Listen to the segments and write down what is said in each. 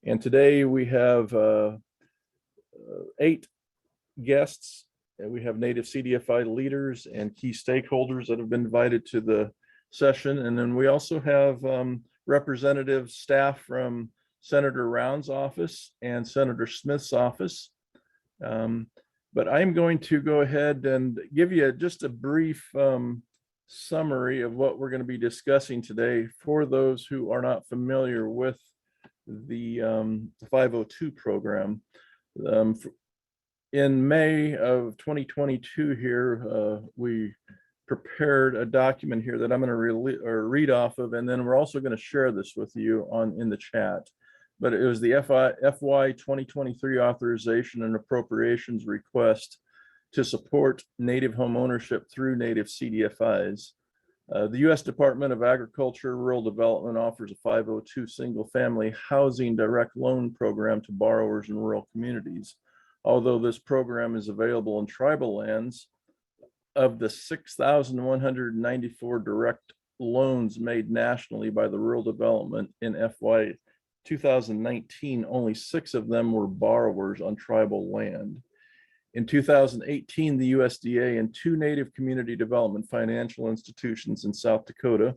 And today we have 8 guests. We have Native CDFI leaders and key stakeholders that have been invited to the session. And then we also have representative staff from Senator Round's office and Senator Smith's office. But I'm going to go ahead and give you just a brief summary of what we're going to be discussing today for those who are not familiar with the 502 program. In May of 2022 here, we prepared a document here that I'm going to read off of, and then we're also going to share this with you in the chat. But it was the FY 2023 authorization and appropriations request to support Native homeownership through Native CDFIs. The U.S. Department of Agriculture Rural Development offers a 502 single-family housing direct loan program to borrowers in rural communities. Although this program is available in tribal lands, of the 6,194 direct loans made nationally by the Rural Development in FY 2019, only 6 of them were borrowers on tribal land. In 2018, the USDA and 2 Native community development financial institutions in South Dakota,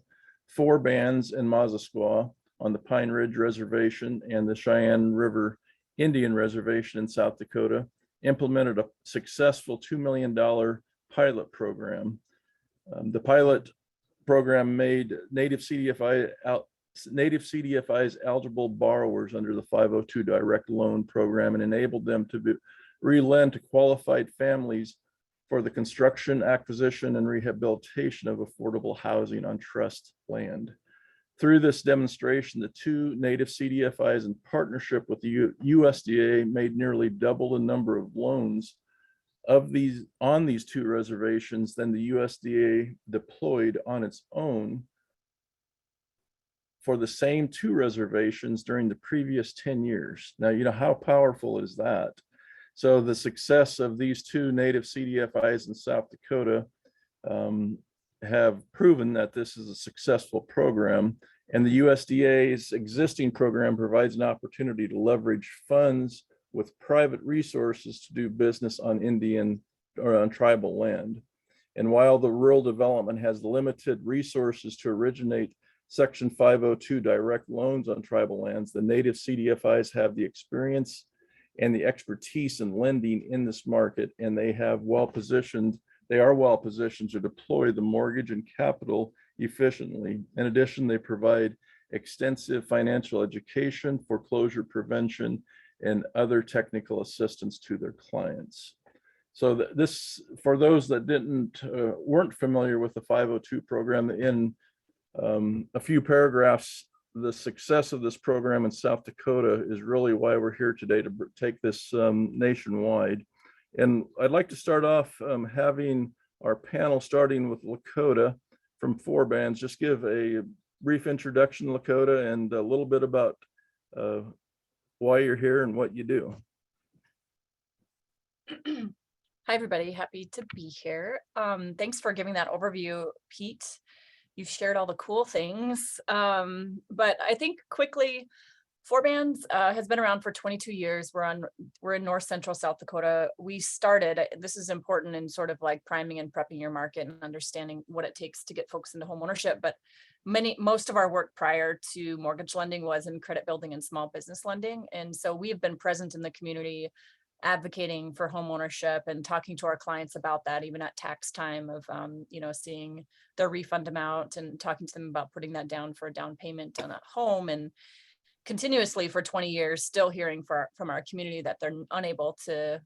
4 bands in Mazasquaw on the Pine Ridge Reservation and the Cheyenne River Indian Reservation in South Dakota, implemented a successful $2 million pilot program. The pilot program made Native CDFIs eligible borrowers under the 502 direct loan program and enabled them to re-lend to qualified families for the construction, acquisition, and rehabilitation of affordable housing on trust land. Through this demonstration, the 2 Native CDFIs in partnership with the USDA made nearly double the number of loans on these 2 reservations than the USDA deployed on its own for the same 2 reservations during the previous 10 years. Now, you know, how powerful is that? So the success of these 2 Native CDFIs in South Dakota have proven that this is a successful program, and the USDA's existing program provides an opportunity to leverage funds with private resources to do business on Indian or on tribal land. And while the rural development has limited resources to originate Section 502 direct loans on tribal lands, the Native CDFIs have the experience and the expertise in lending in this market, and they are well positioned to deploy the mortgage and capital efficiently. In addition, they provide extensive financial education, foreclosure prevention, and other technical assistance to their clients. So this, for those that weren't familiar with the 502 program, in a few paragraphs, the success of this program in South Dakota is really why we're here today to take this nationwide. And I'd like to start off having our panel, starting with Lakota from 4 bands, just give a brief introduction to Lakota and a little bit about why you're here and what you do. Hi, everybody. Happy to be here. Thanks for giving that overview, Pete. You've shared all the cool things, but I think quickly, 4 Bands has been around for 22 years. We're in North Central South Dakota. We started, this is important in sort of like priming and prepping your market and understanding what it takes to get folks into homeownership. But most of our work prior to mortgage lending was in credit building and small business lending. And so we have been present in the community, advocating for homeownership and talking to our clients about that, even at tax time of, seeing their refund amount and talking to them about putting that down for a down payment on a home. And continuously for 20 years, still hearing from our community that they're unable to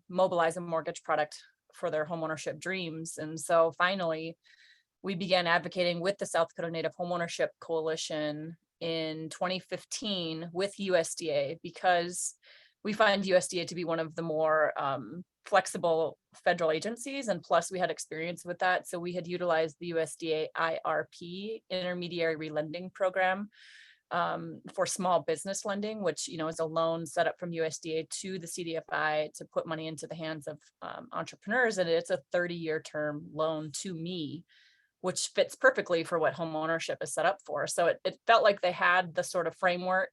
mobilize a mortgage product for their homeownership dreams. And so finally, we began advocating with the South Dakota Native Homeownership Coalition in 2015 with USDA, because we find USDA to be one of the more flexible federal agencies, and plus we had experience with that. So we had utilized the USDA IRP, Intermediary Relending Program, for small business lending, which is a loan set up from USDA to the CDFI to put money into the hands of entrepreneurs, and it's a 30-year term loan to me, which fits perfectly for what home ownership is set up for. So it felt like they had the sort of framework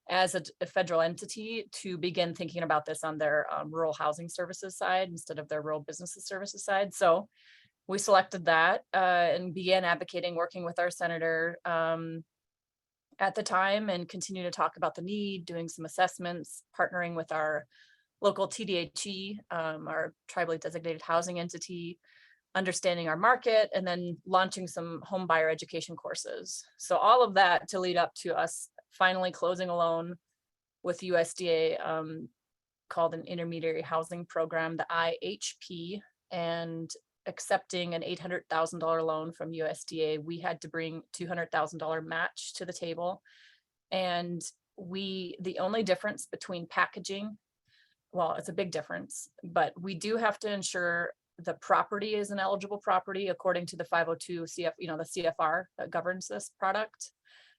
as a federal entity to begin thinking about this on their rural housing services side instead of their rural businesses services side. So we selected that and began advocating, working with our senator at the time, and continue to talk about the need, doing some assessments, partnering with our local TDHE, our tribally designated housing entity, understanding our market, and then launching some home buyer education courses. So all of that to lead up to us finally closing a loan with USDA called an intermediary housing program, the IHP, and accepting an $800,000 loan from USDA. We had to bring $200,000 match to the table. And the only difference between packaging, well, it's a big difference, but we do have to ensure the property is an eligible property according to the 502 CF, the CFR that governs this product,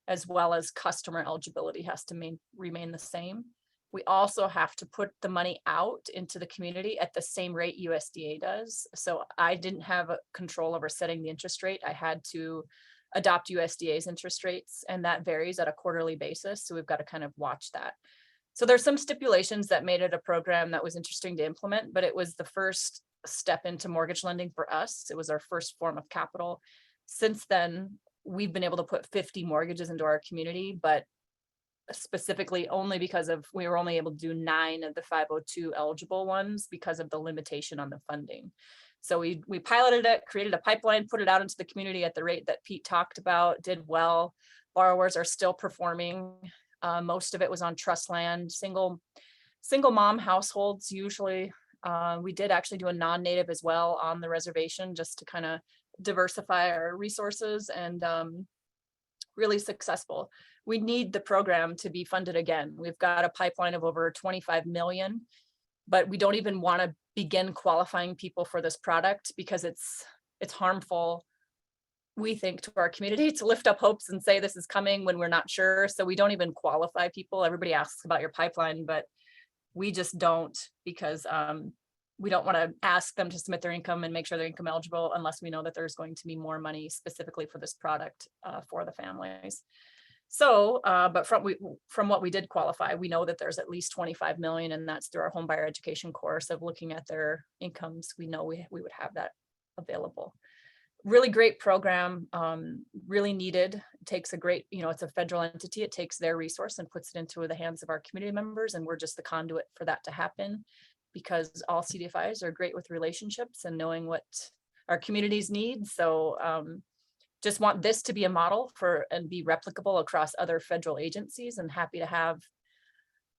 as well as customer eligibility has to remain the same. We also have to put the money out into the community at the same rate USDA does. So I didn't have control over setting the interest rate. I had to adopt USDA's interest rates, and that varies at a quarterly basis. So we've got to kind of watch that. So there's some stipulations that made it a program that was interesting to implement, but it was the first step into mortgage lending for us. It was our first form of capital. Since then, we've been able to put 50 mortgages into our community, but specifically only because we were only able to do 9 of the 502 eligible ones because of the limitation on the funding. So we piloted it, created a pipeline, put it out into the community at the rate that Pete talked about, did well. Borrowers are still performing. Most of it was on trust land, single mom households usually. We did actually do a non-native as well on the reservation just to kind of diversify our resources, and really successful. We need the program to be funded again. We've got a pipeline of over 25 million, but we don't even want to begin qualifying people for this product because it's harmful, we think, to our community to lift up hopes and say this is coming when we're not sure. So we don't even qualify people. Everybody asks about your pipeline, but we just don't, because we don't want to ask them to submit their income and make sure they're income eligible unless we know that there's going to be more money specifically for this product for the families. So, but from what we did qualify, we know that there's at least 25 million, and that's through our home buyer education course of looking at their incomes. We know we would have that available. Really great program, really needed. It takes a great, it's a federal entity. It takes their resource and puts it into the hands of our community members, and we're just the conduit for that to happen, because all CDFIs are great with relationships and knowing what our communities need. So just want this to be a model and be replicable across other federal agencies, and happy to have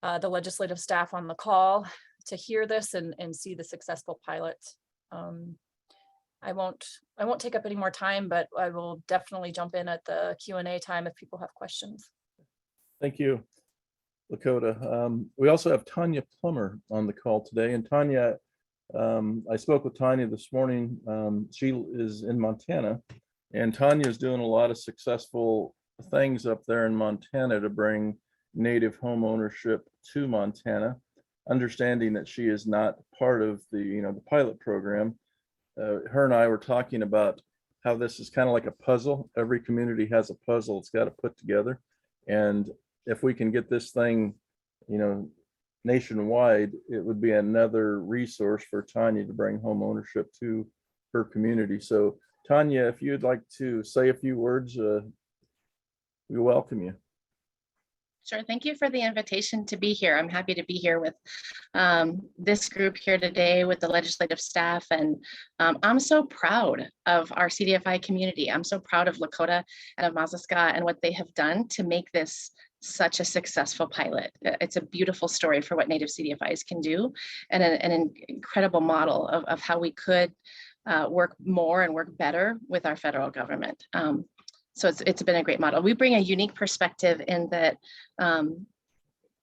the legislative staff on the call to hear this and see the successful pilot. I won't take up any more time, but I will definitely jump in at the Q&A time if people have questions. Thank you, Lakota. We also have Tanya Plummer on the call today. And Tanya, I spoke with Tanya this morning. She is in Montana, and Tanya is doing a lot of successful things up there in Montana to bring native home ownership to Montana, understanding that she is not part of the pilot program. Her and I were talking about how this is kind of like a puzzle. Every community has a puzzle it's got to put together. And if we can get this thing, nationwide, it would be another resource for Tanya to bring home ownership to her community. So Tanya, if you'd like to say a few words, we welcome you. Sure. Thank you for the invitation to be here. I'm happy to be here with this group here today with the legislative staff. And I'm so proud of our CDFI community. I'm so proud of Lakota and of Mazaska and what they have done to make this such a successful pilot. It's a beautiful story for what Native CDFIs can do, and an incredible model of how we could work more and work better with our federal government. So it's been a great model. We bring a unique perspective in that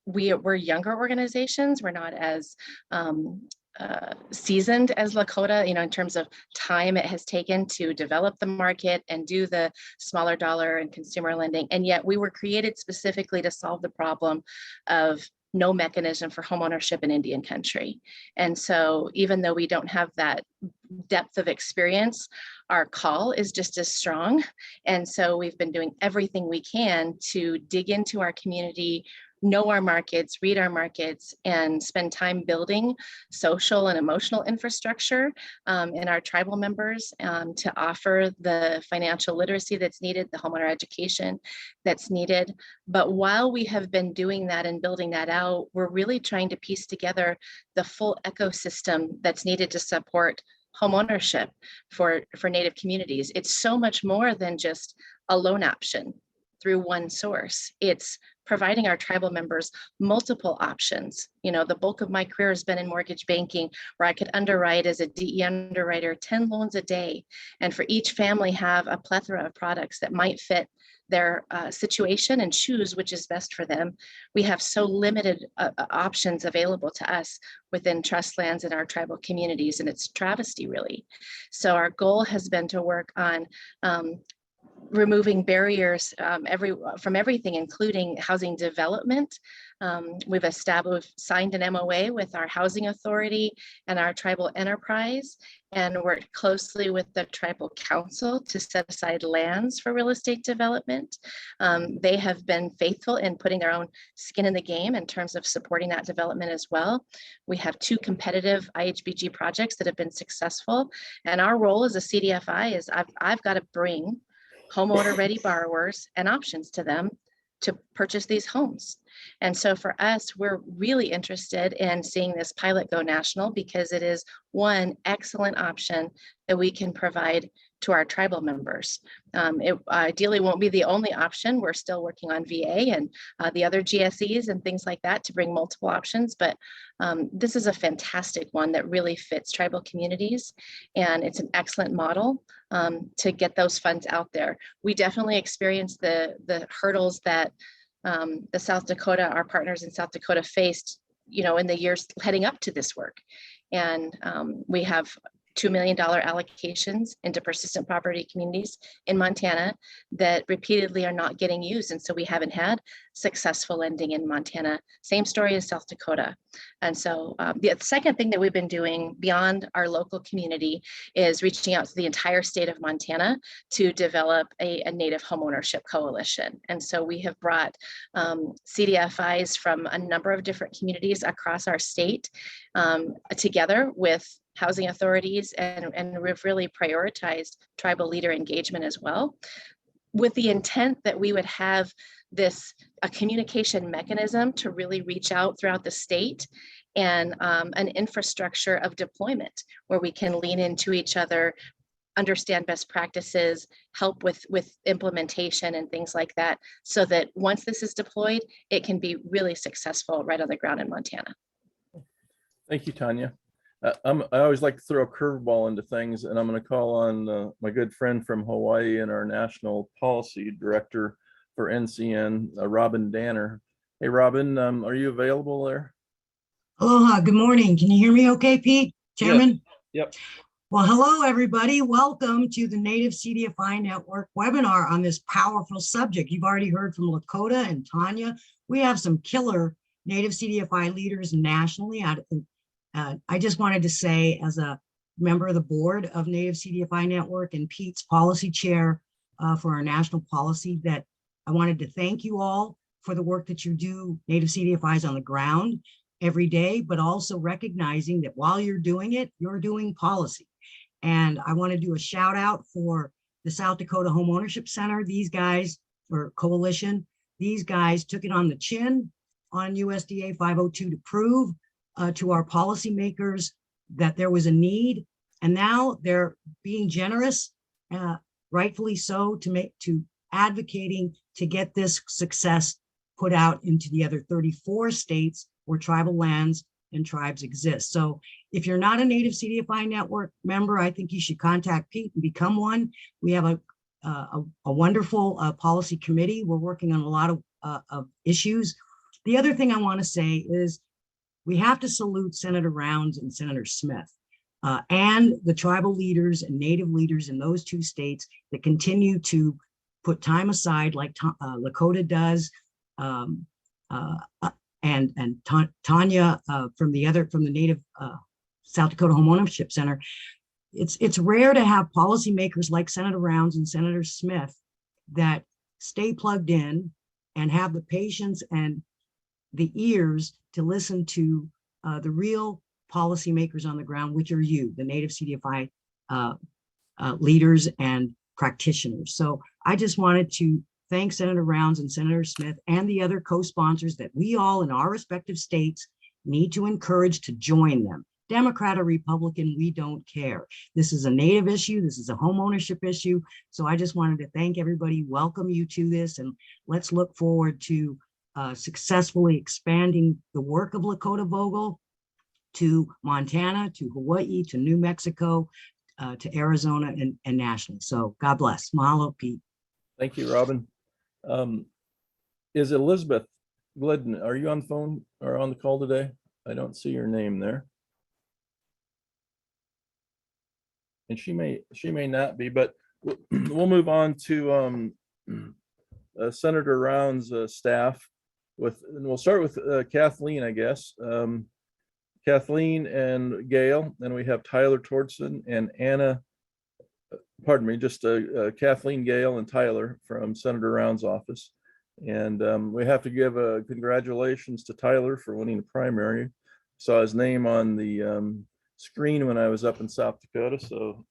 we're younger organizations. We're not as seasoned as Lakota, in terms of time it has taken to develop the market and do the smaller dollar and consumer lending. And yet we were created specifically to solve the problem of no mechanism for homeownership in Indian country. And so even though we don't have that depth of experience, our call is just as strong. And so we've been doing everything we can to dig into our community, know our markets, read our markets, and spend time building social and emotional infrastructure in our tribal members to offer the financial literacy that's needed, the homeowner education that's needed. But while we have been doing that and building that out, we're really trying to piece together the full ecosystem that's needed to support homeownership for Native communities. It's so much more than just a loan option through one source. It's providing our tribal members multiple options. You know, the bulk of my career has been in mortgage banking, where I could underwrite as a DE underwriter 10 loans a day, and for each family have a plethora of products that might fit their situation and choose which is best for them. We have so limited options available to us within trust lands in our tribal communities, and it's a travesty, really. So our goal has been to work on removing barriers from everything, including housing development. We've signed an MOA with our housing authority and our tribal enterprise, and worked closely with the tribal council to set aside lands for real estate development. They have been faithful in putting their own skin in the game in terms of supporting that development as well. We have 2 competitive IHBG projects that have been successful, and our role as a CDFI is I've got to bring homeowner ready borrowers and options to them to purchase these homes. And so for us, we're really interested in seeing this pilot go national, because it is one excellent option that we can provide to our tribal members. It ideally won't be the only option. We're still working on VA and the other GSEs and things like that to bring multiple options, but this is a fantastic one that really fits tribal communities, and it's an excellent model to get those funds out there. We definitely experienced the hurdles that the South Dakota, our partners in South Dakota, faced, you know, in the years heading up to this work. And we have $2 million allocations into persistent poverty communities in Montana that repeatedly are not getting used. And so we haven't had successful lending in Montana. Same story as South Dakota. And so the second thing that we've been doing beyond our local community is reaching out to the entire state of Montana to develop a Native homeownership coalition. And so we have brought CDFIs from a number of different communities across our state together with housing authorities, and we've really prioritized tribal leader engagement as well, with the intent that we would have a communication mechanism to really reach out throughout the state, and an infrastructure of deployment where we can lean into each other, understand best practices, help with implementation and things like that, so that once this is deployed, it can be really successful right on the ground in Montana. Thank you, Tanya. I always like to throw a curveball into things, and I'm going to call on my good friend from Hawaii and our national policy director for NCN, Robin Danner. Hey, Robin, are you available there? Aloha, good morning. Can you hear me okay, Pete? Chairman? Yep. Well, hello, everybody. Welcome to the Native CDFI Network webinar on this powerful subject. You've already heard from Lakota and Tanya. We have some killer Native CDFI leaders nationally. I just wanted to say, as a member of the board of Native CDFI Network and Pete's policy chair for our national policy, that I wanted to thank you all for the work that you do, Native CDFIs on the ground every day, but also recognizing that while you're doing it, you're doing policy. And I want to do a shout out for the South Dakota Homeownership Center. These guys, or coalition, these guys took it on the chin on USDA 502 to prove to our policymakers that there was a need, and now they're being generous, rightfully so, to advocating to get this success put out into the other 34 states where tribal lands and tribes exist. So if you're not a Native CDFI Network member, I think you should contact Pete and become one. We have a wonderful policy committee. We're working on a lot of issues. The other thing I want to say is we have to salute Senator Rounds and Senator Smith and the tribal leaders and Native leaders in those 2 states that continue to put time aside, like Lakota does, and Tanya from the Native South Dakota Homeownership Center. It's rare to have policymakers like Senator Rounds and Senator Smith that stay plugged in and have the patience and the ears to listen to the real policymakers on the ground, which are you, the Native CDFI leaders and practitioners. So I just wanted to thank Senator Rounds and Senator Smith and the other co-sponsors that we all in our respective states need to encourage to join them. Democrat or Republican, we don't care. This is a Native issue. This is a homeownership issue. So I just wanted to thank everybody, welcome you to this, and let's look forward to successfully expanding the work of Lakota Vogel to Montana, to Hawaii, to New Mexico, to Arizona, and nationally. So God bless. Mahalo, Pete. Thank you, Robin. Is Elizabeth Glidden, are you on the phone or on the call today? I don't see your name there. And she may not be, but we'll move on to Senator Rounds' staff and we'll start with Kathleen, I guess. Kathleen and Gail, then we have Tyler Tortson and Anna, pardon me, just Kathleen, Gail, and Tyler from Senator Rounds' office. And we have to give congratulations to Tyler for winning the primary. Saw his name on the screen when I was up in South Dakota, so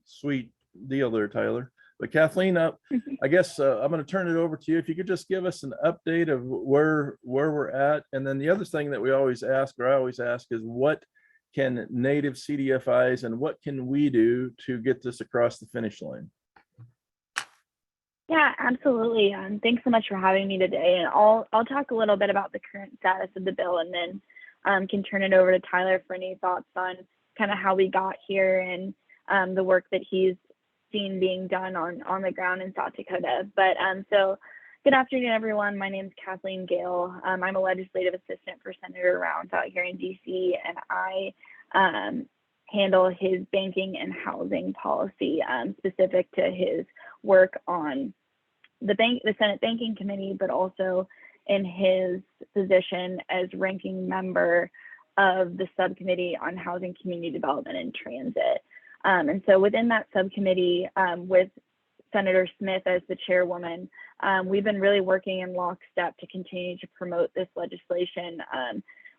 sweet deal there, Tyler. But Kathleen, I guess I'm going to turn it over to you. If you could just give us an update of where we're at. And then the other thing that we always ask, or I always ask, is what can Native CDFIs and what can we do to get this across the finish line? Yeah, absolutely. Thanks so much for having me today. And I'll talk a little bit about the current status of the bill, and then can turn it over to Tyler for any thoughts on kind of how we got here and the work that he's seen being done on the ground in South Dakota. But so good afternoon, everyone. My name is Kathleen Gale. I'm a legislative assistant for Senator Rounds out here in DC, and I handle his banking and housing policy specific to his work on the Senate Banking Committee, but also in his position as ranking member of the subcommittee on housing, community development, and transit. And so within that subcommittee, with Senator Smith as the chairwoman, we've been really working in lockstep to continue to promote this legislation.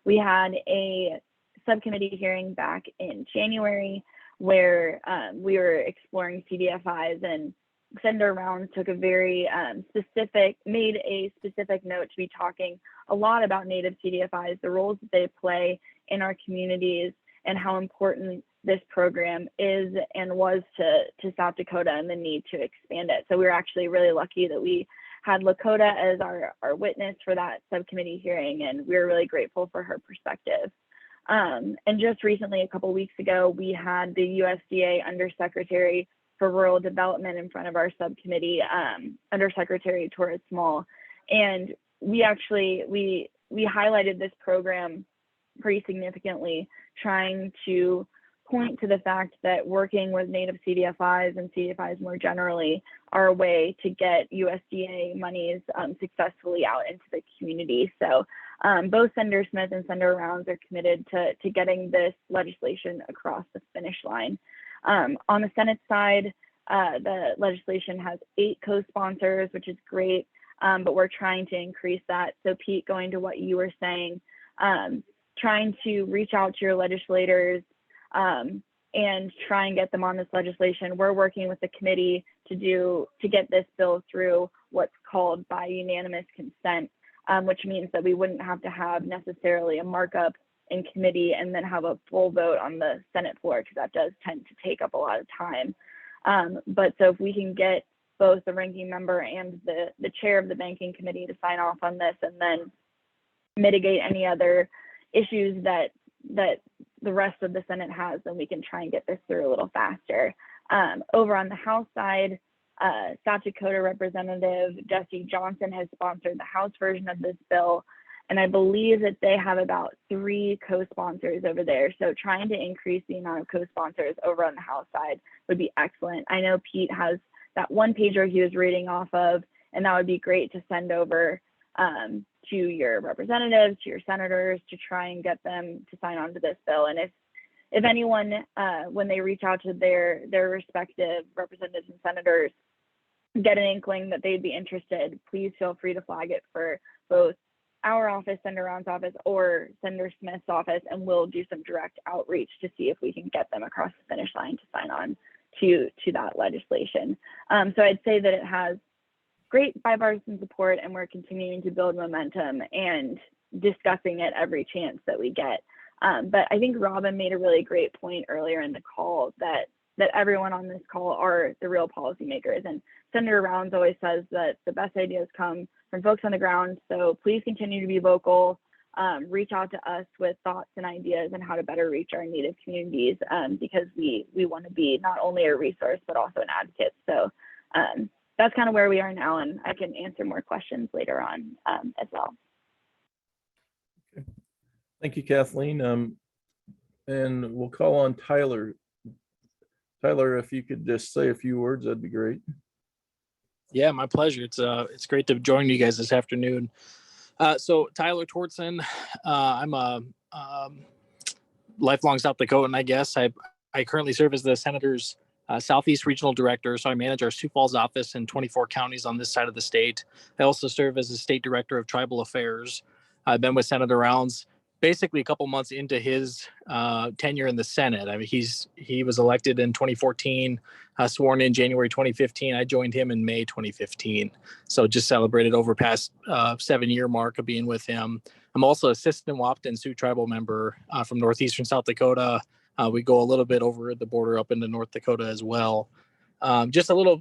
We had a subcommittee hearing back in January where we were exploring CDFIs, and Senator Rounds took a very made a specific note to be talking a lot about Native CDFIs, the roles that they play in our communities, and how important this program is and was to South Dakota and the need to expand it. So we were actually really lucky that we had Lakota as our witness for that subcommittee hearing, and we were really grateful for her perspective. And just recently, a couple of weeks ago, we had the USDA Undersecretary for Rural Development in front of our subcommittee, Undersecretary Torres Small, and we highlighted this program pretty significantly, trying to point to the fact that working with Native CDFIs and CDFIs more generally are a way to get USDA monies successfully out into the community. So both Senator Smith and Senator Rounds are committed to getting this legislation across the finish line. On the Senate side, the legislation has 8 co-sponsors, which is great, but we're trying to increase that. So Pete, going to what you were saying, trying to reach out to your legislators and try and get them on this legislation. We're working with the committee to get this bill through what's called by unanimous consent, which means that we wouldn't have to have necessarily a markup in committee and then have a full vote on the Senate floor, because that does tend to take up a lot of time. But so if we can get both the ranking member and the chair of the banking committee to sign off on this, and then mitigate any other issues that the rest of the Senate has, then we can try and get this through a little faster. Over on the House side, South Dakota Representative Jesse Johnson has sponsored the House version of this bill, and I believe that they have about 3 co-sponsors over there. So trying to increase the amount of co-sponsors over on the House side would be excellent. I know Pete has that one pager he was reading off of, and that would be great to send over to your representatives, to your senators, to try and get them to sign on to this bill. And if anyone, when they reach out to their respective representatives and senators, get an inkling that they'd be interested, please feel free to flag it for both our office, Senator Round's office, or Senator Smith's office, and we'll do some direct outreach to see if we can get them across the finish line to sign on to that legislation. So I'd say that it has great bipartisan support, and we're continuing to build momentum and discussing it every chance that we get. But I think Robin made a really great point earlier in the call that everyone on this call are the real policymakers. And Senator Rounds always says that the best ideas come from folks on the ground. So please continue to be vocal, reach out to us with thoughts and ideas on how to better reach our Native communities, because we want to be not only a resource, but also an advocate. So that's kind of where we are now, and I can answer more questions later on as well. Okay. Thank you, Kathleen. And we'll call on Tyler. Tyler, if you could just say a few words, that'd be great. Yeah, my pleasure. It's great to join you guys this afternoon. So Tyler Tortson, I'm a lifelong South Dakotan, I guess. I currently serve as the Senator's Southeast Regional Director, so I manage our Sioux Falls office in 24 counties on this side of the state. I also serve as the State Director of Tribal Affairs. I've been with Senator Rounds basically a couple months into his tenure in the Senate. I mean, he was elected in 2014, sworn in January 2015. I joined him in May 2015. So just celebrated over past 7-year mark of being with him. I'm also a Sisseton-Wahpeton Sioux tribal member from northeastern South Dakota. We go a little bit over the border up into North Dakota as well. Just a little,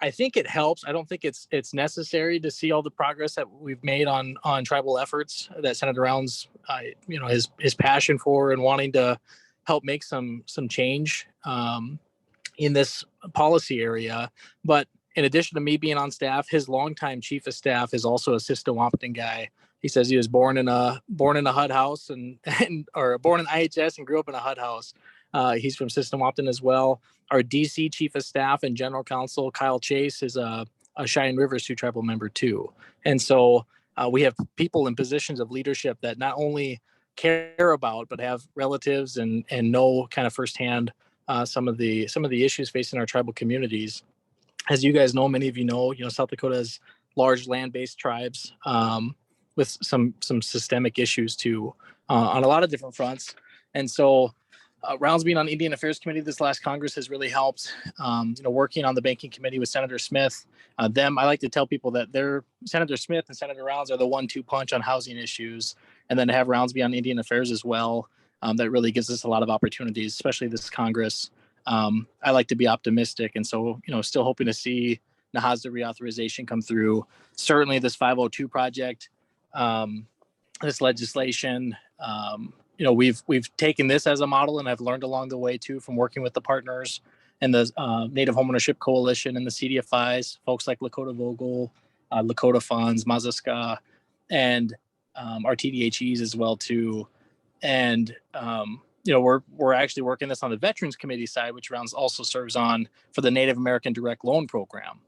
I think it helps. I don't think it's necessary to see all the progress that we've made on tribal efforts that Senator Rounds, his passion for and wanting to help make some change in this policy area. But in addition to me being on staff, his longtime chief of staff is also a Sisseton-Wahpeton guy. He says he was born in a HUD house or born in IHS and grew up in a HUD house. He's from Sisseton-Wahpeton as well. Our DC chief of staff and general counsel, Kyle Chase, is a Cheyenne River Sioux tribal member too. And so we have people in positions of leadership that not only care about, but have relatives and know kind of firsthand some of the issues facing our tribal communities. As you guys know, many of you know, South Dakota has large land-based tribes with some systemic issues too on a lot of different fronts. And so Rounds being on the Indian Affairs Committee this last Congress has really helped. Working on the Banking Committee with Senator Smith, I like to tell people that Senator Smith and Senator Rounds are the 1-2 punch on housing issues, and then to have Rounds be on Indian Affairs as well, that really gives us a lot of opportunities, especially this Congress. I like to be optimistic, and so still hoping to see NAHASDA reauthorization come through. Certainly, this 502 project, this legislation. We've taken this as a model, and I've learned along the way too from working with the partners and the Native Homeownership Coalition and the CDFIs, folks like Lakota Vogel, Lakota Funds, Mazaska, and our TDHEs as well too. And we're actually working this on the Veterans Committee side, which Rounds also serves on for the Native American Direct Loan Program.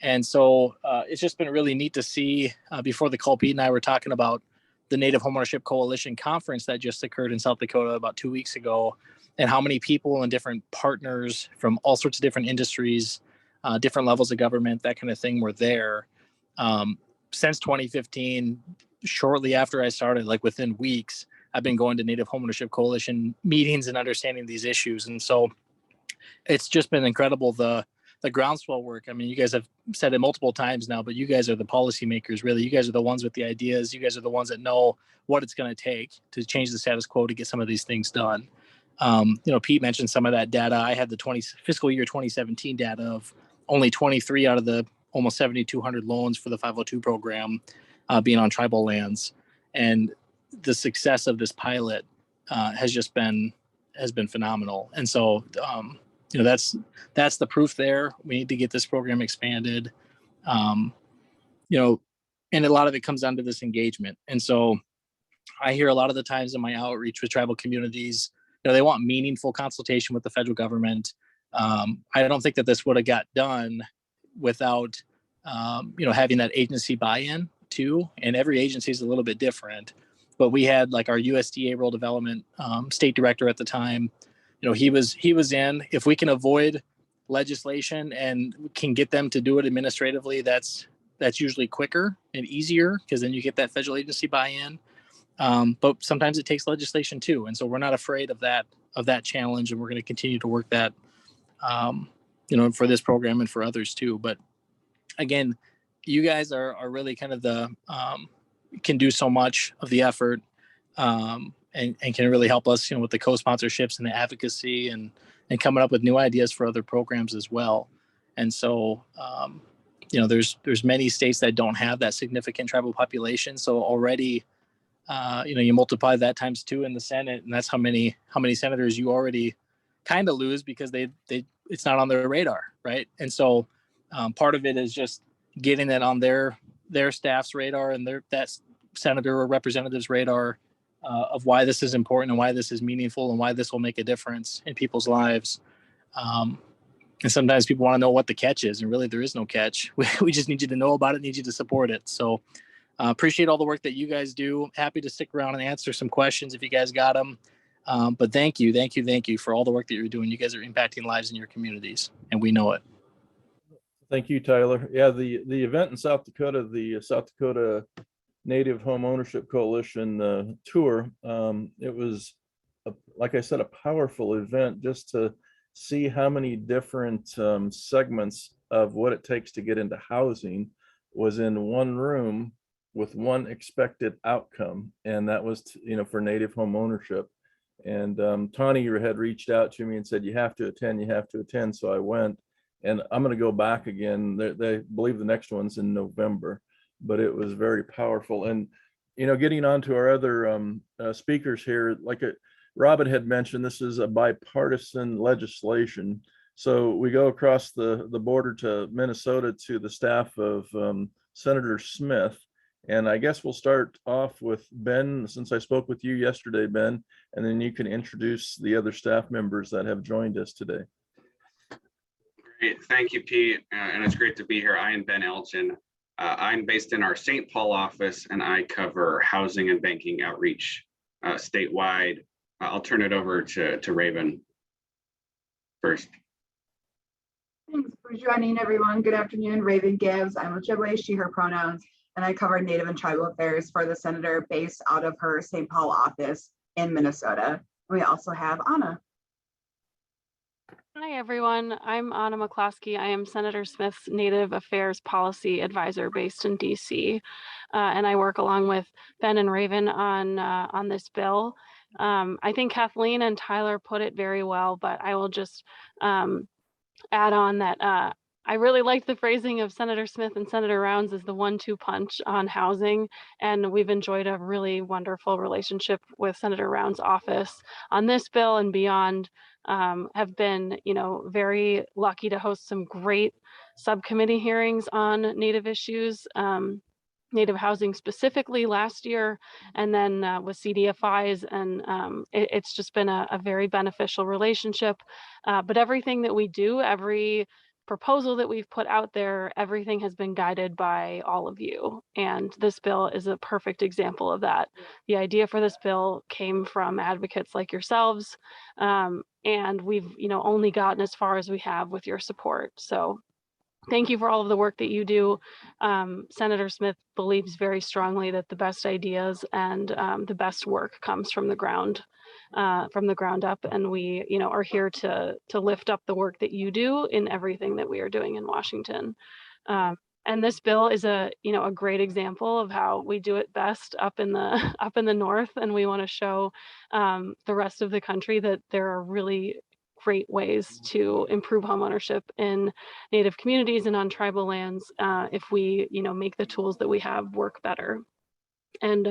And so it's just been really neat to see. Before the call, Pete and I were talking about the Native Homeownership Coalition conference that just occurred in South Dakota about 2 weeks ago, and how many people and different partners from all sorts of different industries, different levels of government, that kind of thing were there. Since 2015, shortly after I started, like within weeks, I've been going to Native Homeownership Coalition meetings and understanding these issues. And so it's just been incredible, the groundswell work. I mean, you guys have said it multiple times now, but you guys are the policymakers, really. You guys are the ones with the ideas. You guys are the ones that know what it's going to take to change the status quo to get some of these things done. Pete mentioned some of that data. I had the fiscal year 2017 data of only 23 out of the almost 7,200 loans for the 502 program being on tribal lands. And the success of this pilot has been phenomenal. And so, that's the proof there. We need to get this program expanded. And a lot of it comes down to this engagement. And so I hear a lot of the times in my outreach with tribal communities, they want meaningful consultation with the federal government. I don't think that this would have got done without, having that agency buy-in too. And every agency is a little bit different. But we had like our USDA rural development state director at the time. He was in. If we can avoid legislation and can get them to do it administratively, that's that's usually quicker and easier because then you get that federal agency buy-in. But sometimes it takes legislation too. And so we're not afraid of that challenge, and we're going to continue to work that, for this program and for others too. But again, you guys are really kind of can do so much of the effort, and can really help us, with the co-sponsorships and the advocacy and coming up with new ideas for other programs as well. And so, there's many states that don't have that significant tribal population. So already, you multiply that times 2 in the Senate, and that's how many senators you already kind of lose because it's not on their radar, right? And so part of it is just getting it on their staff's radar and that senator or representative's radar of why this is important and why this is meaningful and why this will make a difference in people's lives. And sometimes people want to know what the catch is, and really there is no catch. We just need you to know about it, need you to support it. So appreciate all the work that you guys do. Happy to stick around and answer some questions if you guys got them. But thank you for all the work that you're doing. You guys are impacting lives in your communities, and we know it. Thank you, Tyler. Yeah, the event in South Dakota, the South Dakota Native Homeownership Coalition tour, it was, like I said, a powerful event just to see how many different segments of what it takes to get into housing was in one room with one expected outcome, and that was for Native homeownership. And Tanya had reached out to me and said, you have to attend. So I went, and I'm going to go back again. They believe the next one's in November, but it was very powerful. And getting on to our other speakers here, like Robin had mentioned, this is a bipartisan legislation. So we go across the border to Minnesota to the staff of Senator Smith. And I guess we'll start off with Ben, since I spoke with you yesterday, Ben, and then you can introduce the other staff members that have joined us today. Great. Thank you, Pete. And it's great to be here. I am Ben Elgin. I'm based in our St. Paul office, and I cover housing and banking outreach statewide. I'll turn it over to Raven first. Thanks for joining, everyone. Good afternoon. Raven Gibbs. I'm Ojibwe, she, her pronouns, and I cover Native and Tribal Affairs for the senator based out of her St. Paul office in Minnesota. We also have Anna. Hi, everyone. I'm Anna McCloskey. I am Senator Smith's Native Affairs Policy Advisor based in DC, and I work along with Ben and Raven on this bill. I think Kathleen and Tyler put it very well, but I will just add on that I really liked the phrasing of Senator Smith and Senator Rounds as the 1-2 punch on housing, and we've enjoyed a really wonderful relationship with Senator Rounds' office on this bill and beyond. Have been, very lucky to host some great subcommittee hearings on Native issues, Native housing specifically last year, and then with CDFIs, and it's just been a very beneficial relationship. But everything that we do, every proposal that we've put out there, everything has been guided by all of you. And this bill is a perfect example of that. The idea for this bill came from advocates like yourselves. And we've, only gotten as far as we have with your support. So thank you for all of the work that you do. Senator Smith believes very strongly that the best ideas and the best work comes from the ground up, and we, are here to lift up the work that you do in everything that we are doing in Washington. And this bill is a great example of how we do it best up in the north, and we want to show the rest of the country that there are really great ways to improve homeownership in Native communities and on tribal lands if we make the tools that we have work better. And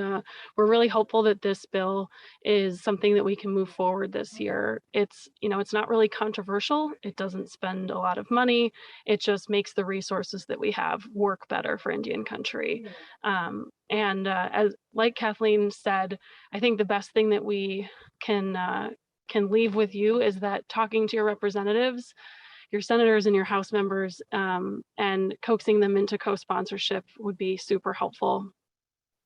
we're really hopeful that this bill is something that we can move forward this year. It's not really controversial. It doesn't spend a lot of money. It just makes the resources that we have work better for Indian country. And as like Kathleen said, I think the best thing that we can leave with you is that talking to your representatives, your senators and your House members, and coaxing them into co-sponsorship would be super helpful.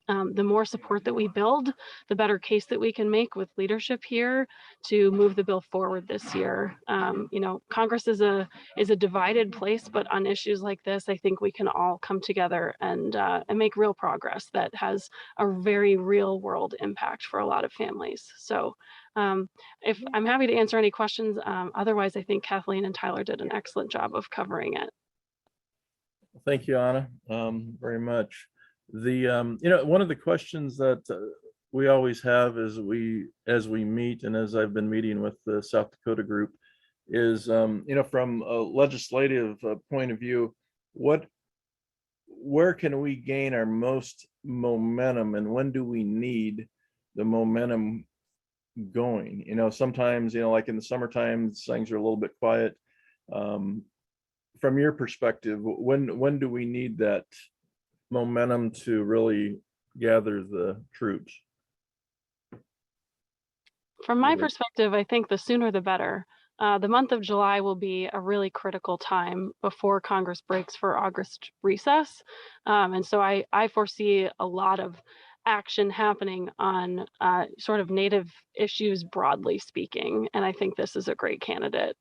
the more support that we build, the better case that we can make with leadership here to move the bill forward this year. You know, Congress is a divided place, but on issues like this, I think we can all come together and make real progress that has a very real world impact for a lot of families. So if I'm happy to answer any questions, otherwise I think Kathleen and Tyler did an excellent job of covering it. Thank you, Anna, very much. You know, one of the questions that we always have as we meet, and as I've been meeting with the South Dakota group, is you know, from a legislative point of view, where can we gain our most momentum, and when do we need the momentum going? You know, sometimes, you know, like in the summertime, things are a little bit quiet. From your perspective, when do we need that momentum to really gather the troops? From my perspective, I think the sooner the better. The month of July will be a really critical time before Congress breaks for August recess. And so I foresee a lot of action happening on sort of Native issues, broadly speaking. And I think this is a great candidate.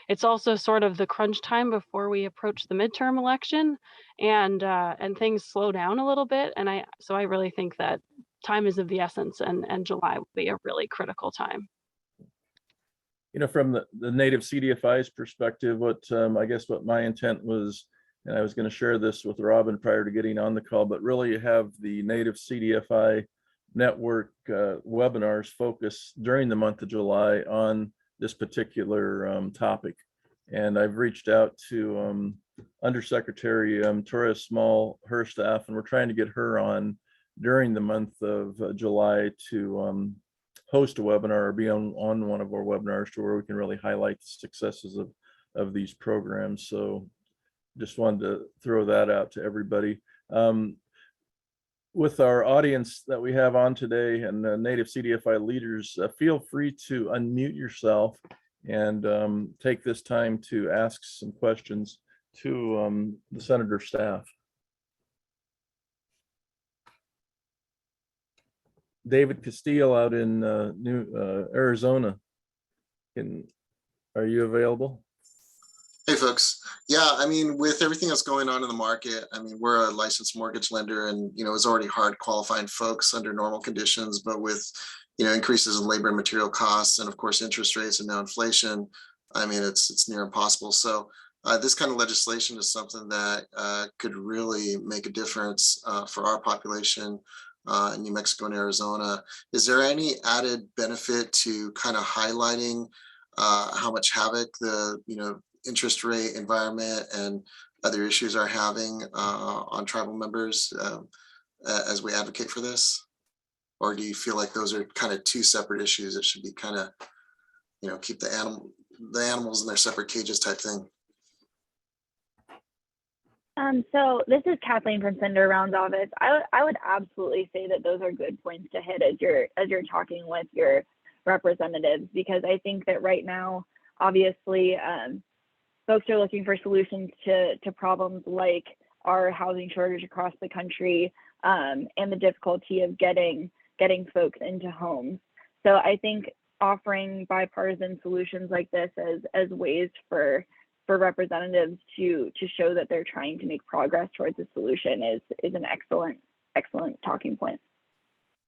It's also sort of the crunch time before we approach the midterm election, and things slow down a little bit. And so I really think that time is of the essence, and July will be a really critical time. You know, from the Native CDFI's perspective, I guess what my intent was, and I was going to share this with Robin prior to getting on the call, but really have the Native CDFI network webinars focus during the month of July on this particular topic. And I've reached out to Undersecretary Torres Small, her staff, and we're trying to get her on during the month of July to host a webinar or be on one of our webinars to where we can really highlight the successes of these programs. So just wanted to throw that out to everybody. With our audience that we have on today and Native CDFI leaders, feel free to unmute yourself and take this time to ask some questions to the Senator staff. David Castillo out in Arizona. Are you available? Hey folks. Yeah, I mean, with everything that's going on in the market, I mean, we're a licensed mortgage lender, and you know, it's already hard qualifying folks under normal conditions, but with, you know, increases in labor and material costs, and of course interest rates and now inflation, I mean, it's near impossible. So this kind of legislation is something that could really make a difference for our population in New Mexico and Arizona. Is there any added benefit to kind of highlighting how much havoc the, you know, interest rate environment and other issues are having on tribal members as we advocate for this? Or do you feel like those are kind of two separate issues that should be kind of, you know, keep the animals in their separate cages type thing? So this is Kathleen from Senator Round's office. I would absolutely say that those are good points to hit as you're talking with your representatives, because I think that right now, obviously, folks are looking for solutions to problems like our housing shortage across the country, and the difficulty of getting folks into homes. So I think offering bipartisan solutions like this as ways for representatives to show that they're trying to make progress towards a solution is an excellent talking point.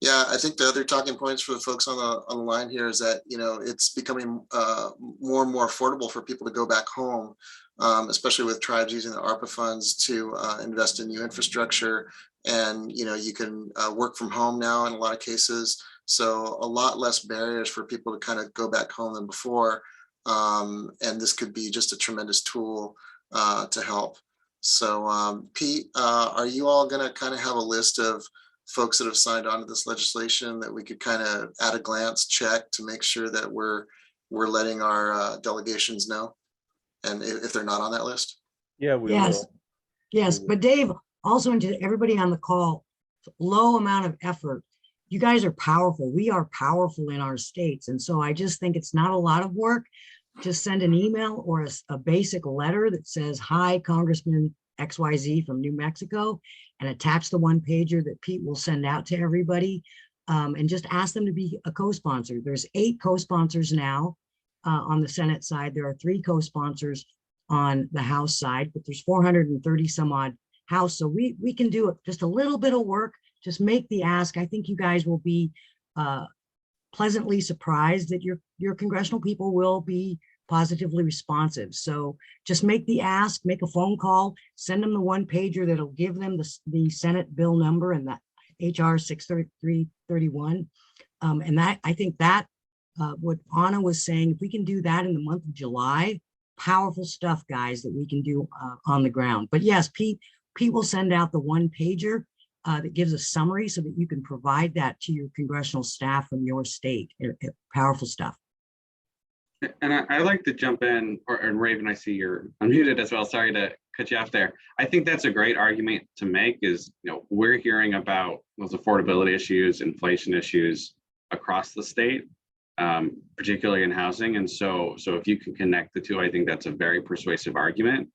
Yeah, I think the other talking points for the folks on the line here is that, you know, it's becoming more and more affordable for people to go back home, especially with tribes using the ARPA funds to invest in new infrastructure. And, you know, you can work from home now in a lot of cases. So a lot less barriers for people to kind of go back home than before. And this could be just a tremendous tool to help. So Pete, are you all going to kind of have a list of folks that have signed on to this legislation that we could kind of at a glance check to make sure that we're letting our delegations know, and if they're not on that list? Yeah, we will. Yes, but Dave, also, and to everybody on the call, low amount of effort. You guys are powerful. We are powerful in our states. And so I just think it's not a lot of work to send an email or a basic letter that says, hi, Congressman XYZ from New Mexico. and attach the one pager that Pete will send out to everybody, and just ask them to be a co-sponsor. There's 8 co-sponsors now on the Senate side. There are 3 co-sponsors on the House side, but there's 430 some odd House. So we can do it, just a little bit of work, just make the ask. I think you guys will be pleasantly surprised that your congressional people will be positively responsive. So just make the ask, make a phone call, send them the one pager that'll give them the Senate bill number and that HR 63331. And that, I think that what Anna was saying, if we can do that in the month of July, powerful stuff, guys, that we can do on the ground. But yes, Pete will send out the one pager that gives a summary so that you can provide that to your congressional staff from your state. Powerful stuff. And I'd like to jump in, and Raven, I see you're unmuted as well. Sorry to cut you off there. I think that's a great argument to make is, we're hearing about those affordability issues, inflation issues across the state, particularly in housing. And so if you can connect the two, I think that's a very persuasive argument.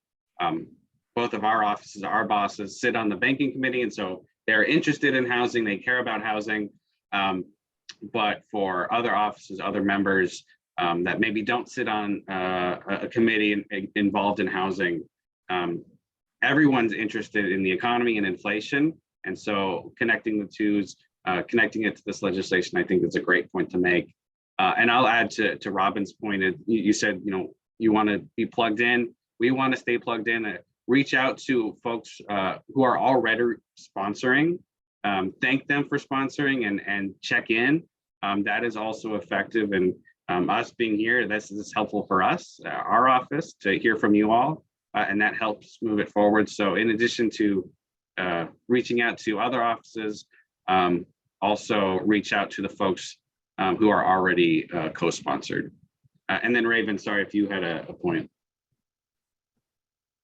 Both of our offices, our bosses sit on the banking committee. And so they're interested in housing, they care about housing. But for other offices, other members, that maybe don't sit on a committee involved in housing. Everyone's interested in the economy and inflation. And so connecting the twos, connecting it to this legislation, I think is a great point to make. And I'll add to Robin's point, you said, you want to be plugged in. We want to stay plugged in, reach out to folks who are already sponsoring, thank them for sponsoring and check in. That is also effective. And us being here, this is helpful for us, our office, to hear from you all, and that helps move it forward. So in addition to reaching out to other offices, also reach out to the folks who are already co-sponsored. And then Raven, sorry if you had a point.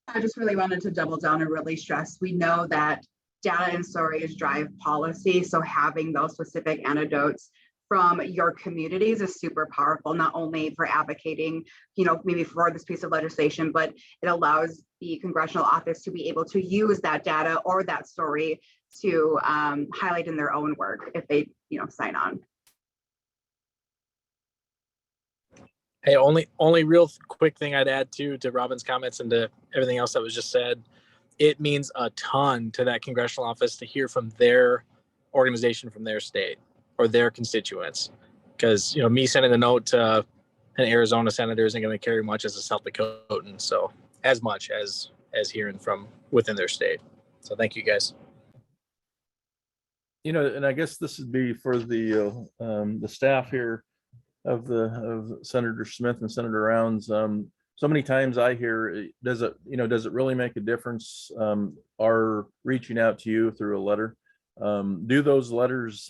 I just really wanted to double down and really stress, we know that data and stories drive policy. So having those specific anecdotes from your communities is super powerful, not only for advocating, maybe for this piece of legislation, but it allows the congressional office to be able to use that data or that story to highlight in their own work if they, sign on. Hey, only real quick thing I'd add to Robin's comments and to everything else that was just said. It means a ton to that congressional office to hear from their organization from their state or their constituents, because me sending a note to an Arizona senator isn't going to carry much as a South Dakotan, so as much as hearing from within their state. So thank you guys. And I guess this would be for the staff here of Senator Smith and Senator Rounds. So many times I hear, does it really make a difference? Are reaching out to you through a letter? Do those letters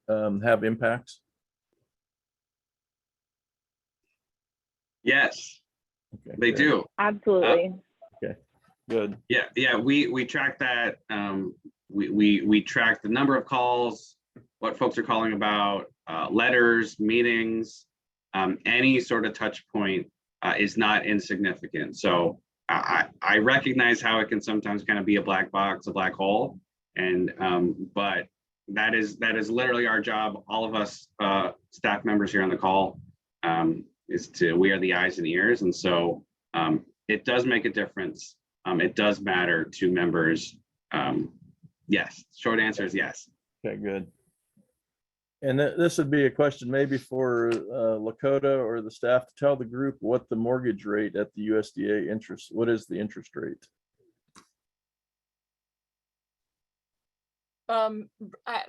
have impacts? Yes, okay, they do. Absolutely. Okay, good. Yeah. We track that. We track the number of calls, what folks are calling about, letters, meetings, any sort of touch point is not insignificant. So I recognize how it can sometimes kind of be a black box, a black hole, and but that is literally our job. All of us staff members here on the call we are the eyes and ears, and so it does make a difference. It does matter to members. Yes, short answer is yes. Okay, good. And this would be a question maybe for Lakota or the staff to tell the group what the mortgage rate at the USDA interest, what is the interest rate?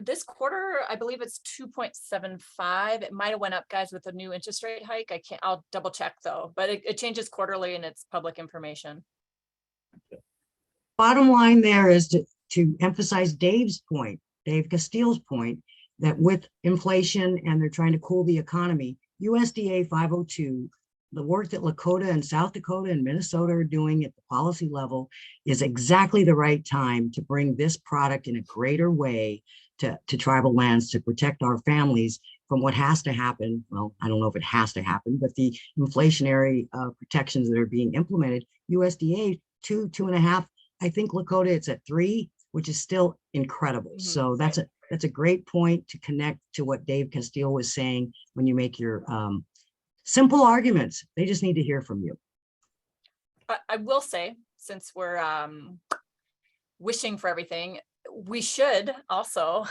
This quarter, I believe it's 2.75. It might have went up, guys, with the new interest rate hike. I'll double check though, but it changes quarterly and it's public information. Bottom line there is to emphasize Dave Castile's point, that with inflation and they're trying to cool the economy, USDA 502, the work that Lakota and South Dakota and Minnesota are doing at the policy level is exactly the right time to bring this product in a greater way to tribal lands, to protect our families from what has to happen. Well, I don't know if it has to happen, but the inflationary protections that are being implemented, USDA 2.5, I think Lakota, it's at 3. which is still incredible. Mhm, So that's a great point to connect to what Dave Castillo was saying when you make your simple arguments. They just need to hear from you. I will say, since we're wishing for everything, we should also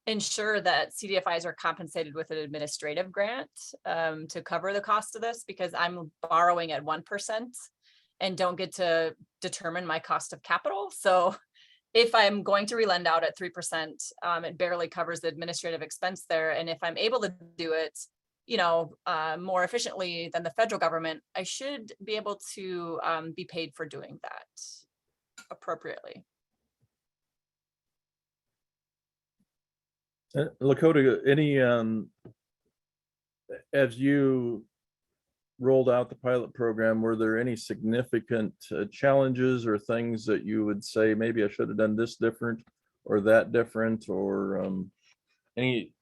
ensure that CDFIs are compensated with an administrative grant to cover the cost of this, because I'm borrowing at 1% and don't get to determine my cost of capital. So if I'm going to relend out at 3%, it barely covers the administrative expense there. And if I'm able to do it, more efficiently than the federal government, I should be able to be paid for doing that appropriately. Lakota, any, as you rolled out the pilot program, were there any significant challenges or things that you would say, maybe I should have done this different or that different, or any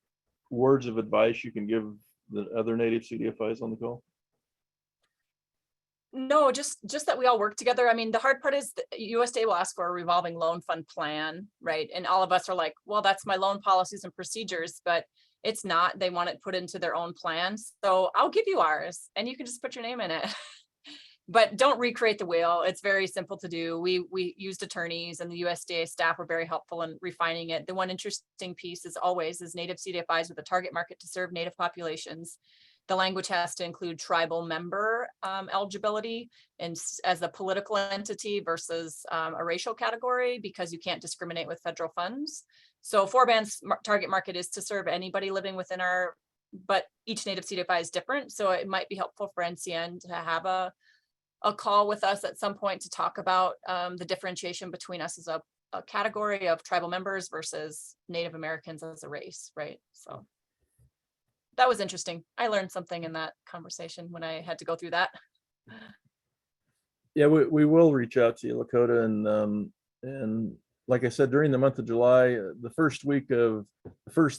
words of advice you can give the other native CDFIs on the call? No, just that we all work together. I mean, the hard part is USDA will ask for a revolving loan fund plan, right? And all of us are like, well, that's my loan policies and procedures, but it's not. They want it put into their own plans. So I'll give you ours and you can just put your name in it. But don't recreate the wheel. It's very simple to do. We used attorneys, and the USDA staff were very helpful in refining it. The one interesting piece is native CDFIs with a target market to serve native populations. The language has to include tribal member eligibility and as a political entity versus a racial category, because you can't discriminate with federal funds. So Forband's target market is to serve anybody living within but each native CDFI is different. So it might be helpful for NCN to have a call with us at some point to talk about the differentiation between us as a category of tribal members versus Native Americans as a race, right? So that was interesting. I learned something in that conversation when I had to go through that. Yeah, we will reach out to you, Lakota, and like I said, during the month of July, the first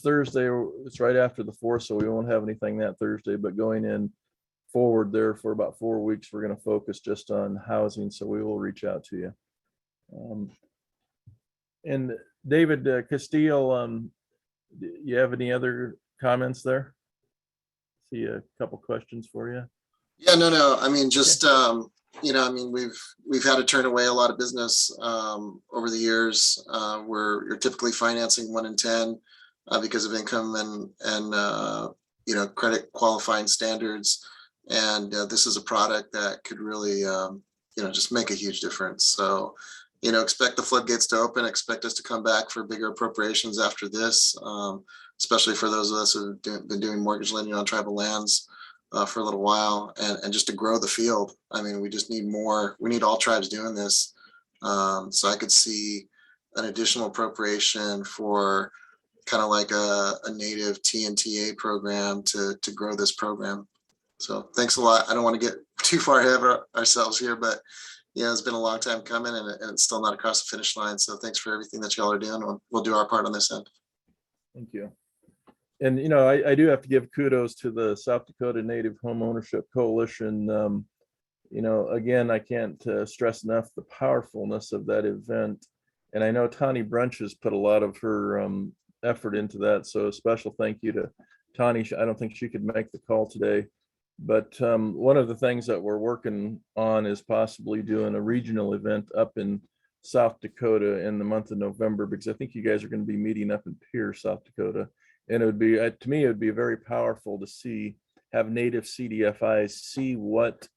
Thursday, it's right after the 4th, so we won't have anything that Thursday, but going in forward there for about 4 weeks, we're going to focus just on housing, so we will reach out to you. And David Castillo, you have any other comments there? See a couple questions for you. Yeah, no. I mean, just we've had to turn away a lot of business over the years. Where you're typically financing 1 in 10 because of income and credit qualifying standards. And this is a product that could really just make a huge difference. So expect the floodgates to open. Expect us to come back for bigger appropriations after this. Especially for those of us who've been doing mortgage lending on tribal lands for a little while, and just to grow the field. I mean, we just need more. We need all tribes doing this. So I could see an additional appropriation for kind of like a native TNTA program to grow this program. So thanks a lot. I don't want to get too far ahead of ourselves here, but it's been a long time coming, and it's still not across the finish line. So thanks for everything that y'all are doing. We'll do our part on this end. Thank you. And, I do have to give kudos to the South Dakota Native Homeownership Coalition. Again, I can't stress enough the powerfulness of that event. And I know Tani Brunch has put a lot of her effort into that. So a special thank you to Tani. I don't think she could make the call today. But one of the things that we're working on is possibly doing a regional event up in South Dakota in the month of November, because I think you guys are going to be meeting up in Pierce, South Dakota. And it would be, to me, it would be very powerful to have native CDFIs see what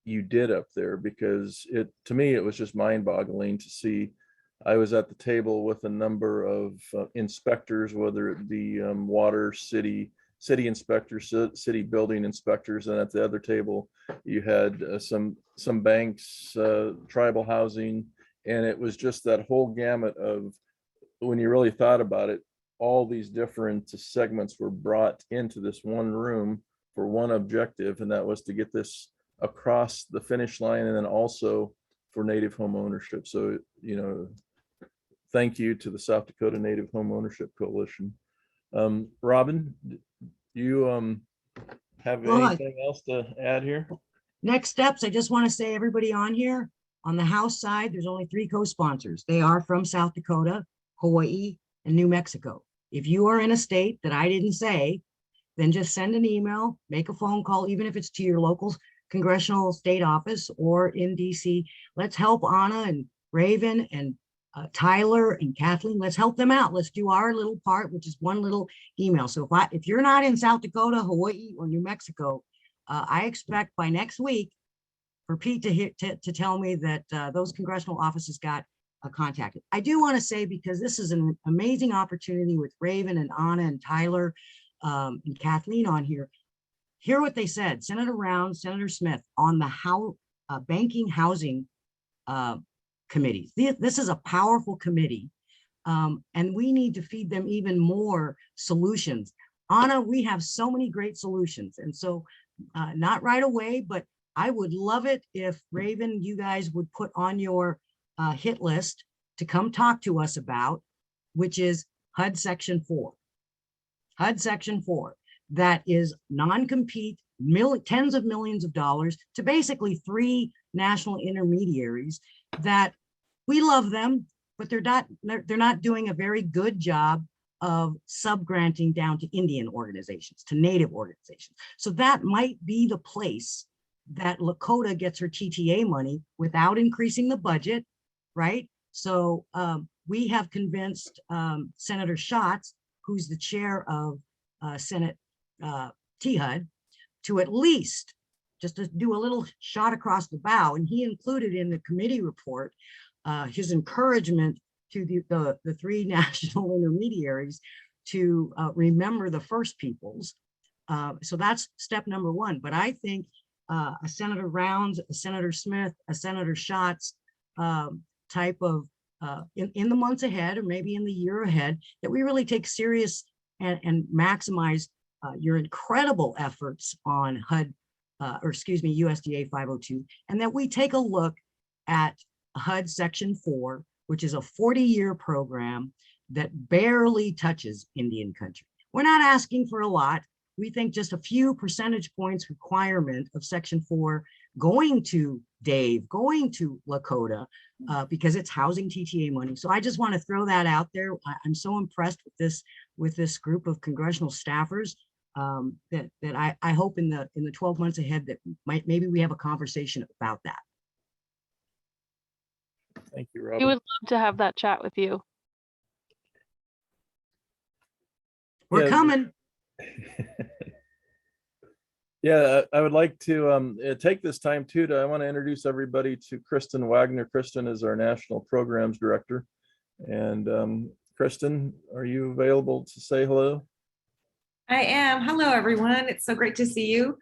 you did up there, because to me, it was just mind boggling to see. I was at the table with a number of inspectors, whether it be water, city inspectors, city building inspectors. And at the other table, you had some banks, tribal housing, and it was just that whole gamut of, when you really thought about it, all these different segments were brought into this one room for one objective, and that was to get this across the finish line, and then also for native home ownership. So, thank you to the South Dakota Native Homeownership Coalition. Robin, do you have anything else to add here? Next steps, I just want to say, everybody on here, On the House side, there's only 3 co-sponsors. They are from South Dakota, Hawaii, and New Mexico. If you are in a state that I didn't say, then just send an email, make a phone call, even if it's to your local congressional state office or in DC. Let's help Anna and Raven and Tyler and Kathleen. Let's help them out. Let's do our little part, which is one little email. So if you're not in South Dakota, Hawaii, or New Mexico, I expect by next week for Pete to tell me that those congressional offices got contacted. I do want to say, because this is an amazing opportunity with Raven and Anna and Tyler and Kathleen on here. Hear what they said. Senator Rounds, Senator Smith on the banking housing committee. This is a powerful committee, and we need to feed them even more solutions. Anna, we have so many great solutions, and so not right away, but I would love it if Raven, you guys would put on your hit list to come talk to us about, which is HUD Section 4. HUD Section 4, that is non-compete, tens of millions of dollars to basically 3 national intermediaries that we love them, but they're not doing a very good job of subgranting down to Indian organizations, to Native organizations. So that might be the place that Lakota gets her TTA money without increasing the budget, right? So we have convinced Senator Schatz, who's the chair of Senate THUD, to at least just to do a little shot across the bow. And he included in the committee report his encouragement to the 3 national intermediaries to remember the First Peoples. So that's step number 1. But I think a Senator Rounds, a Senator Smith, a Senator Schatz type of in the months ahead, or maybe in the year ahead, that we really take serious and maximize your incredible efforts on HUD, or excuse me, USDA 502, and that we take a look at HUD Section 4, which is a 40-year program that barely touches Indian country. We're not asking for a lot. We think just a few percentage points requirement of Section 4 going to Dave, going to Lakota, because it's housing TTA money. So I just want to throw that out there. I'm so impressed with this group of congressional staffers that I hope in the 12 months ahead that maybe we have a conversation about that. Thank you, We Robin. would love to have that chat with you. We're Yeah. coming. Yeah, I would like to take this time too I want to introduce everybody to Kristen Wagner. Kristen is our National Programs Director. And Kristen, are you available to say hello? I am. Hello, everyone. It's so great to see you.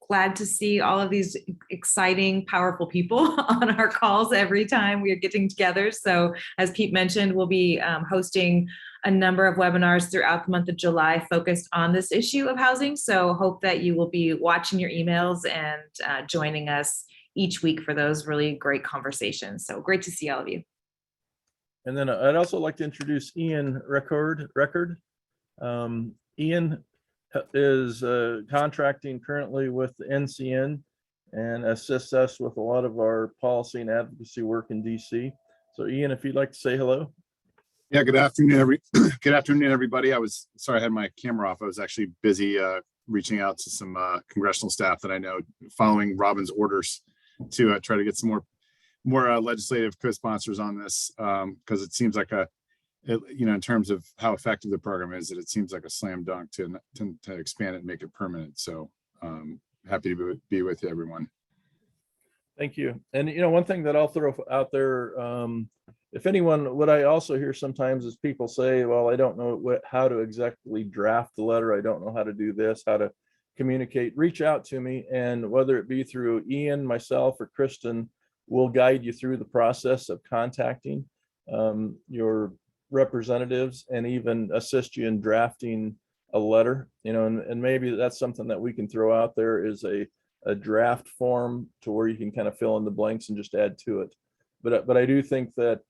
Glad to see all of these exciting, powerful people on our calls every time we are getting together. So as Pete mentioned, we'll be hosting a number of webinars throughout the month of July focused on this issue of housing. So hope that you will be watching your emails and joining us each week for those really great conversations. So great to see all of you. And then I'd also like to introduce Ian Record. Ian is contracting currently with the NCN and assists us with a lot of our policy and advocacy work in DC. So Ian, if you'd like to say hello. Yeah, good afternoon, good afternoon, everybody. I was sorry I had my camera off. I was actually busy reaching out to some congressional staff that I know, following Robin's orders to try to get some more legislative co-sponsors on this, because it seems like in terms of how effective the program is, that it seems like a slam dunk to expand it and make it permanent. So happy to be with you, everyone. Thank you. And one thing that I'll throw out there, if anyone, what I also hear sometimes is people say, well, I don't know how to exactly draft the letter. I don't know how to do this, how to communicate. Reach out to me, and whether it be through Ian, myself, or Kristen, we'll guide you through the process of contacting your representatives and even assist you in drafting a letter, and maybe that's something that we can throw out there is a draft form to where you can kind of fill in the blanks and just add to it. But I do think that,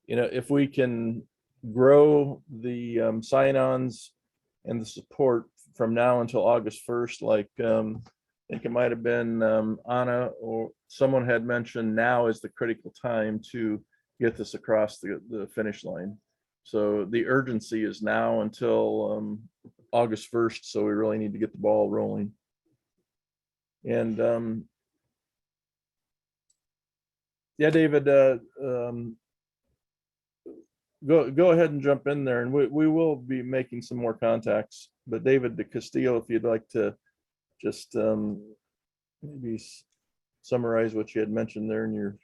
if we can grow the sign-ons and the support from now until August 1st, like think it might have been Anna or someone had mentioned now is the critical time to get this across the finish line. So the urgency is now until August 1st. So we really need to get the ball rolling. And yeah, David, go ahead and jump in there, and we will be making some more contacts. But David DeCastillo, if you'd like to just maybe summarize what you had mentioned there in your.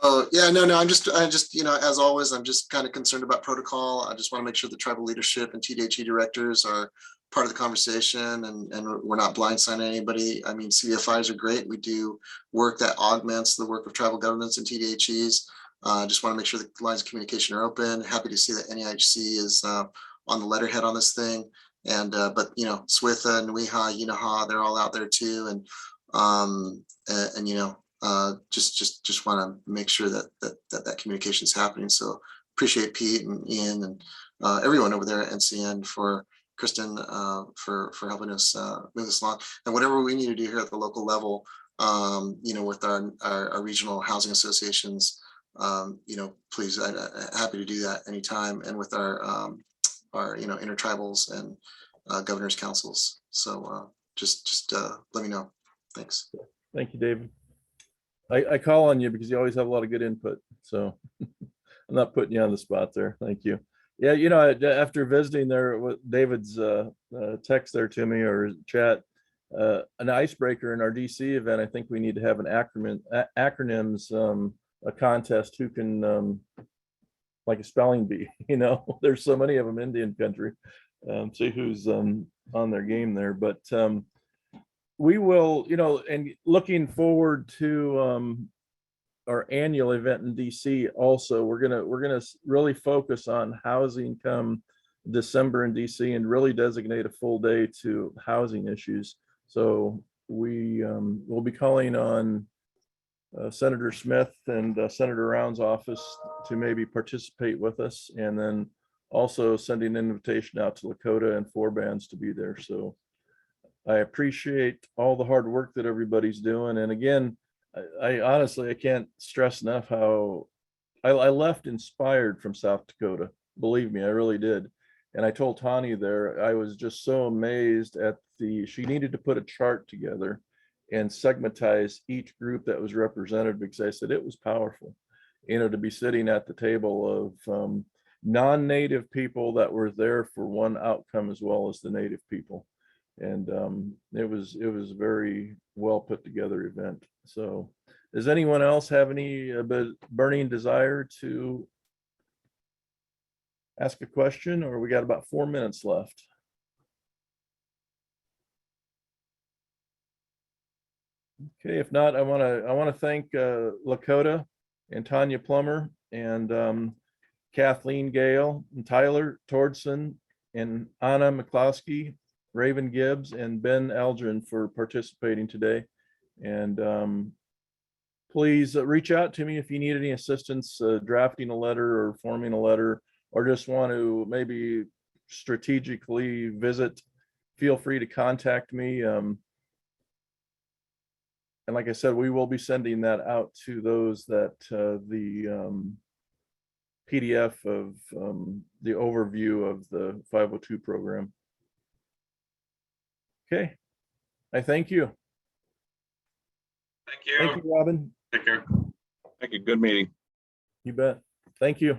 Oh, yeah, no, I just, as always, I'm just kind of concerned about protocol. I just want to make sure the tribal leadership and TDHE directors are part of the conversation, and we're not blindsiding anybody. I mean, CDFIs are great. We do work that augments the work of tribal governments and TDHEs. Just want to make sure the lines of communication are open. Happy to see that NEIHC is on the letterhead on this thing. And but SWIFA, NUIHA, UNIHA, they're all out there too. And just want to make sure that communication is happening. So appreciate Pete and Ian and everyone over there at NCN, for Kristen for helping us move this along, and whatever we need to do here at the local level, with our regional housing associations, please, I'm happy to do that anytime, and with our intertribals and governors councils. So just let me know. Thanks. Thank you, David. I call on you because you always have a lot of good input. So I'm not putting you on the spot there. Thank you. Yeah, after visiting there with David's text there to me or chat, an icebreaker in our DC event, I think we need to have an acronyms a contest who can like a spelling bee. There's so many of them in Indian country. See who's on their game there. But we will, and looking forward to our annual event in DC. Also, we're gonna really focus on housing come December in DC, and really designate a full day to housing issues. So we will be calling on Senator Smith and Senator Round's office to maybe participate with us, and then also sending an invitation out to Lakota and Four-Bands to be there. So I appreciate all the hard work that everybody's doing. And again, I honestly, I can't stress enough how I left inspired from South Dakota. Believe me, I really did. And I told Tanya there, I was just so amazed at she needed to put a chart together and segmentize each group that was represented, because I said it was powerful, to be sitting at the table of non-native people that were there for one outcome as well as the native people. And it was a very well put together event. So does anyone else have any burning desire to ask a question, or we got about 4 minutes left? Okay, if not, I want to thank Lakota and Tanya Plummer and Kathleen Gale and Tyler Tordson and Anna McCloskey, Raven Gibbs, and Ben Elgin for participating today. And please reach out to me if you need any assistance drafting a letter or forming a letter, or just want to maybe strategically visit. Feel free to contact me. And like I said, we will be sending that out to those that the PDF of the overview of the 502 program. Okay, I thank you. Thank you. Thank you, Robin. Take care. Thank you. Good meeting. You bet. Thank you.